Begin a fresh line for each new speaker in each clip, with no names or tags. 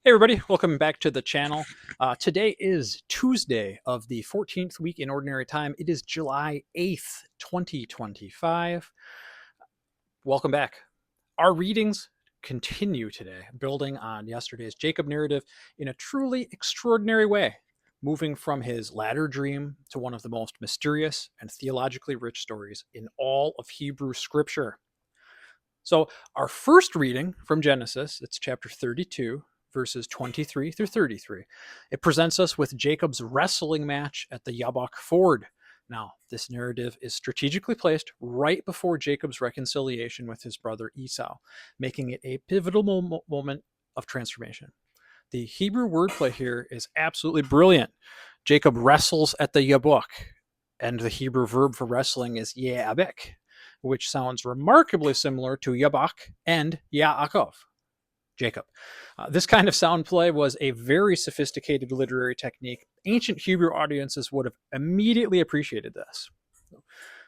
Hey everybody, welcome back to the channel. Today is Tuesday of the 14th week in Ordinary Time. It is July 8th, 2025. Welcome back. Our readings continue today, building on yesterday's Jacob narrative in a truly extraordinary way, moving from his latter dream to one of the most mysterious and theologically rich stories in all of Hebrew scripture. So, our first reading from Genesis, it's chapter 32, verses 23 through 33. It presents us with Jacob's wrestling match at the Jabbok ford. Now, this narrative is strategically placed right before Jacob's reconciliation with his brother Esau, making it a pivotal moment of transformation. The Hebrew wordplay here is absolutely brilliant. Jacob wrestles at the Jabbok, and the Hebrew verb for wrestling is Jabbok, which sounds remarkably similar to Jabbok and Yaakov, Jacob. This kind of sound play was a very sophisticated literary technique. Ancient Hebrew audiences would have immediately appreciated this.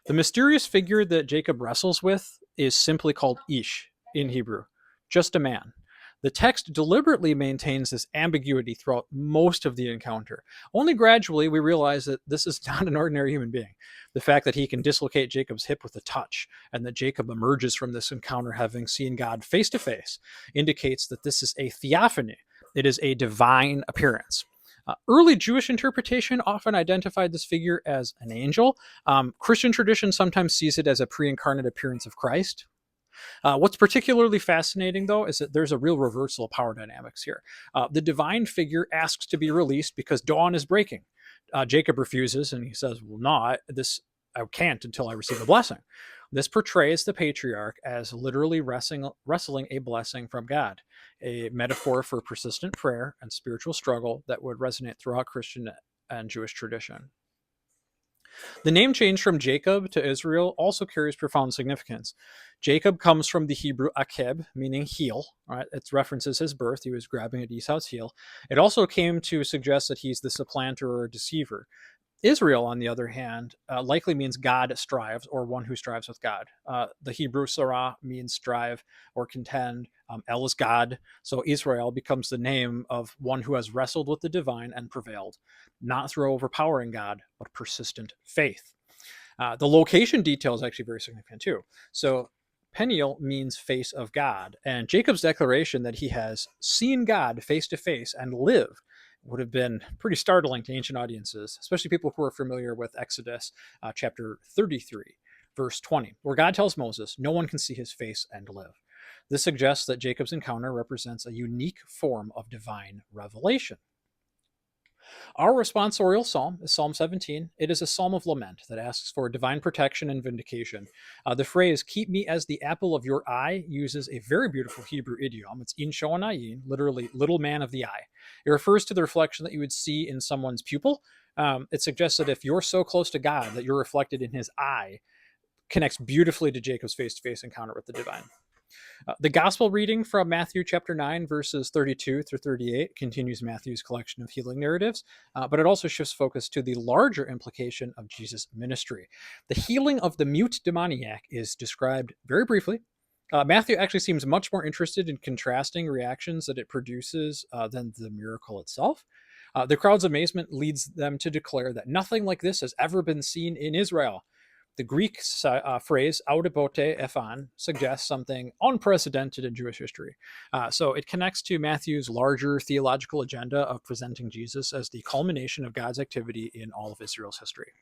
The mysterious figure that Jacob wrestles with is simply called Ish in Hebrew, just a man. The text deliberately maintains this ambiguity throughout most of the encounter. Only gradually we realize that this is not an ordinary human being. The fact that he can dislocate Jacob's hip with a touch, and that Jacob emerges from this encounter having seen God face to face, indicates that this is a theophany. It is a divine appearance. Early Jewish interpretation often identified this figure as an angel. Christian tradition sometimes sees it as a pre-incarnate appearance of Christ. What's particularly fascinating, though, is that there's a real reversal of power dynamics here. The divine figure asks to be released because dawn is breaking. Jacob refuses, and he says, well, no, I can't until I receive a blessing. This portrays the patriarch as literally wrestling a blessing from God, a metaphor for persistent prayer and spiritual struggle that would resonate throughout Christian and Jewish tradition. The name change from Jacob to Israel also carries profound significance. Jacob comes from the Hebrew akeb, meaning heel. Right? It references his birth. He was grabbing at Esau's heel. It also came to suggest that he's the supplanter or deceiver. Israel, on the other hand, likely means God strives, or one who strives with God. The Hebrew Sarah means strive or contend. El is God. So Israel becomes the name of one who has wrestled with the divine and prevailed, not through overpowering God, but persistent faith. The location detail is actually very significant too. So Peniel means face of God, and Jacob's declaration that he has seen God face to face and lived would have been pretty startling to ancient audiences, especially people who are familiar with Exodus chapter 33, verse 20, where God tells Moses, no one can see his face and live. This suggests that Jacob's encounter represents a unique form of divine revelation. Our responsorial psalm is Psalm 17. It is a psalm of lament that asks for divine protection and vindication. The phrase, keep me as the apple of your eye, uses a very beautiful Hebrew idiom. It's in shoanayin, literally little man of the eye. It refers to the reflection that you would see in someone's pupil. It suggests that if you're so close to God that you're reflected in his eye, connects beautifully to Jacob's face-to-face encounter with the divine. The gospel reading from Matthew chapter 9, verses 32 through 38 continues Matthew's collection of healing narratives, but it also shifts focus to the larger implication of Jesus' ministry. The healing of the mute demoniac is described very briefly. Matthew actually seems much more interested in contrasting reactions that it produces than the miracle itself. The crowd's amazement leads them to declare that nothing like this has ever been seen in Israel. The Greek phrase audibote ephan suggests something unprecedented in Jewish history. So it connects to Matthew's larger theological agenda of presenting Jesus as the culmination of God's activity in all of Israel's history.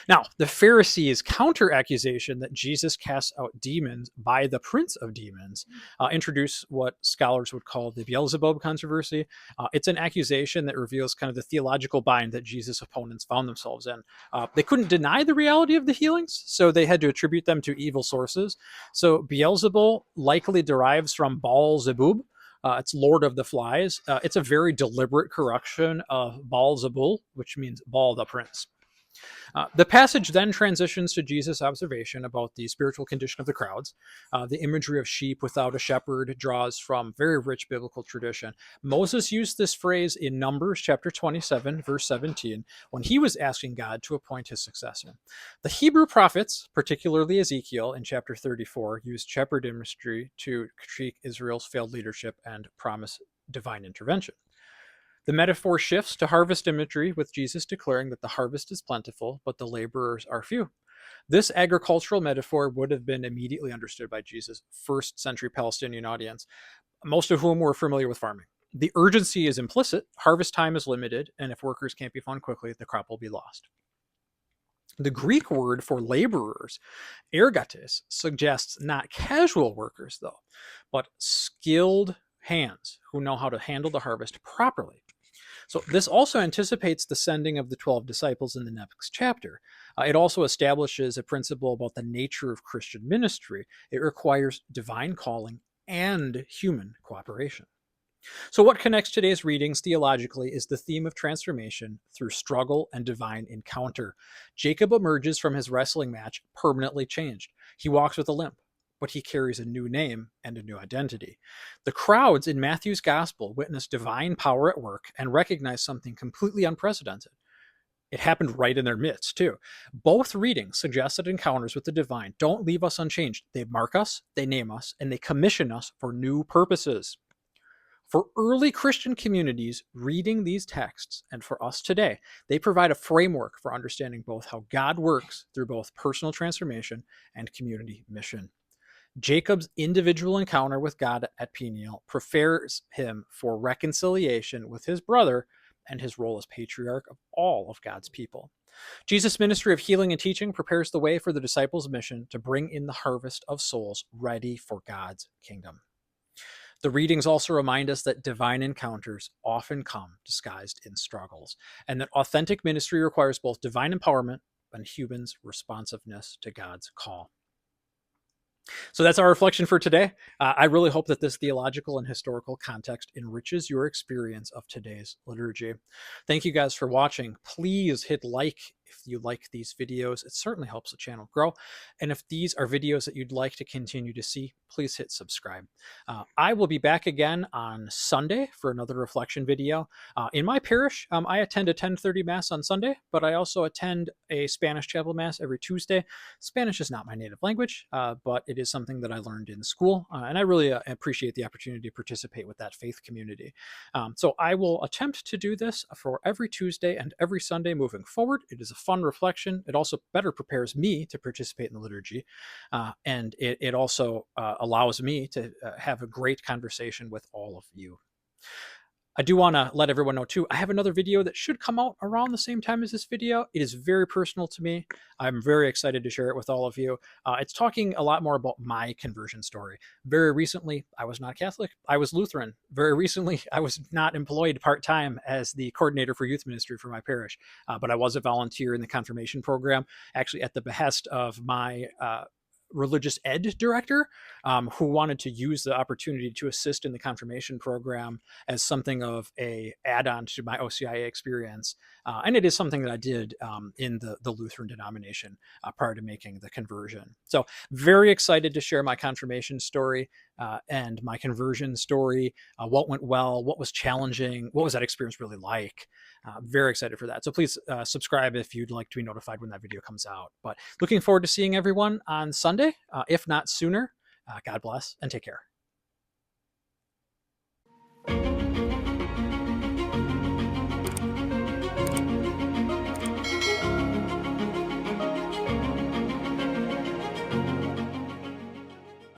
Now, the Pharisees' counter-accusation that Jesus casts out demons by the prince of demons introduce what scholars would call the Beelzebul controversy. It's an accusation that reveals kind of the theological bind that Jesus' opponents found themselves in. They couldn't deny the reality of the healings, so they had to attribute them to evil sources. So Beelzebul likely derives from Baal-zebub. It's Lord of the Flies. It's a very deliberate corruption of Baal-zebul, which means Baal the Prince. The passage then transitions to Jesus' observation about the spiritual condition of the crowds. The imagery of sheep without a shepherd draws from very rich biblical tradition. Moses used this phrase in Numbers chapter 27, verse 17, when he was asking God to appoint his successor. The Hebrew prophets, particularly Ezekiel in chapter 34, used shepherd imagery to critique Israel's failed leadership and promise divine intervention. The metaphor shifts to harvest imagery, with Jesus declaring that the harvest is plentiful, but the laborers are few. This agricultural metaphor would have been immediately understood by Jesus' first century Palestinian audience, most of whom were familiar with farming. The urgency is implicit, harvest time is limited, and if workers can't be found quickly, the crop will be lost. The Greek word for laborers, ergates, suggests not casual workers, though, but skilled hands who know how to handle the harvest properly. So this also anticipates the sending of the 12 disciples in the next chapter. It also establishes a principle about the nature of Christian ministry. It requires divine calling and human cooperation. So what connects today's readings theologically is the theme of transformation through struggle and divine encounter. Jacob emerges from his wrestling match permanently changed. He walks with a limp, but he carries a new name and a new identity. The crowds in Matthew's gospel witness divine power at work and recognize something completely unprecedented. It happened right in their midst, too. Both readings suggest that encounters with the divine don't leave us unchanged. They mark us, they name us, and they commission us for new purposes. For early Christian communities reading these texts, and for us today, they provide a framework for understanding both how God works through both personal transformation and community mission. Jacob's individual encounter with God at Peniel prepares him for reconciliation with his brother and his role as patriarch of all of God's people. Jesus' ministry of healing and teaching prepares the way for the disciples' mission to bring in the harvest of souls ready for God's kingdom. The readings also remind us that divine encounters often come disguised in struggles, and that authentic ministry requires both divine empowerment and humans' responsiveness to God's call. So that's our reflection for today. I really hope that this theological and historical context enriches your experience of today's liturgy. Thank you guys for watching. Please hit like if you like these videos. It certainly helps the channel grow. And if these are videos that you'd like to continue to see, please hit subscribe. I will be back again on Sunday for another reflection video. In my parish, I attend a 10:30 Mass on Sunday, but I also attend a Spanish chapel Mass every Tuesday. Spanish is not my native language, but it is something that I learned in school, and I really appreciate the opportunity to participate with that faith community. So I will attempt to do this for every Tuesday and every Sunday moving forward. It is a fun reflection. It also better prepares me to participate in the liturgy, and it also allows me to have a great conversation with all of you. I do want to let everyone know too, I have another video that should come out around the same time as this video. It is very personal to me. I'm very excited to share it with all of you. It's talking a lot more about my conversion story. Very recently, I was not Catholic. I was Lutheran. Very recently, I was not employed part-time as the coordinator for youth ministry for my parish, but I was a volunteer in the confirmation program, actually at the behest of my religious ed director, who wanted to use the opportunity to assist in the confirmation program as something of a add-on to my OCIA experience. And it is something that I did in the Lutheran denomination prior to making the conversion. So very excited to share my confirmation story and my conversion story, what went well, what was challenging, what was that experience really like. Very excited for that. So please subscribe if you'd like to be notified when that video comes out. But looking forward to seeing everyone on Sunday, if not sooner. God bless and take care.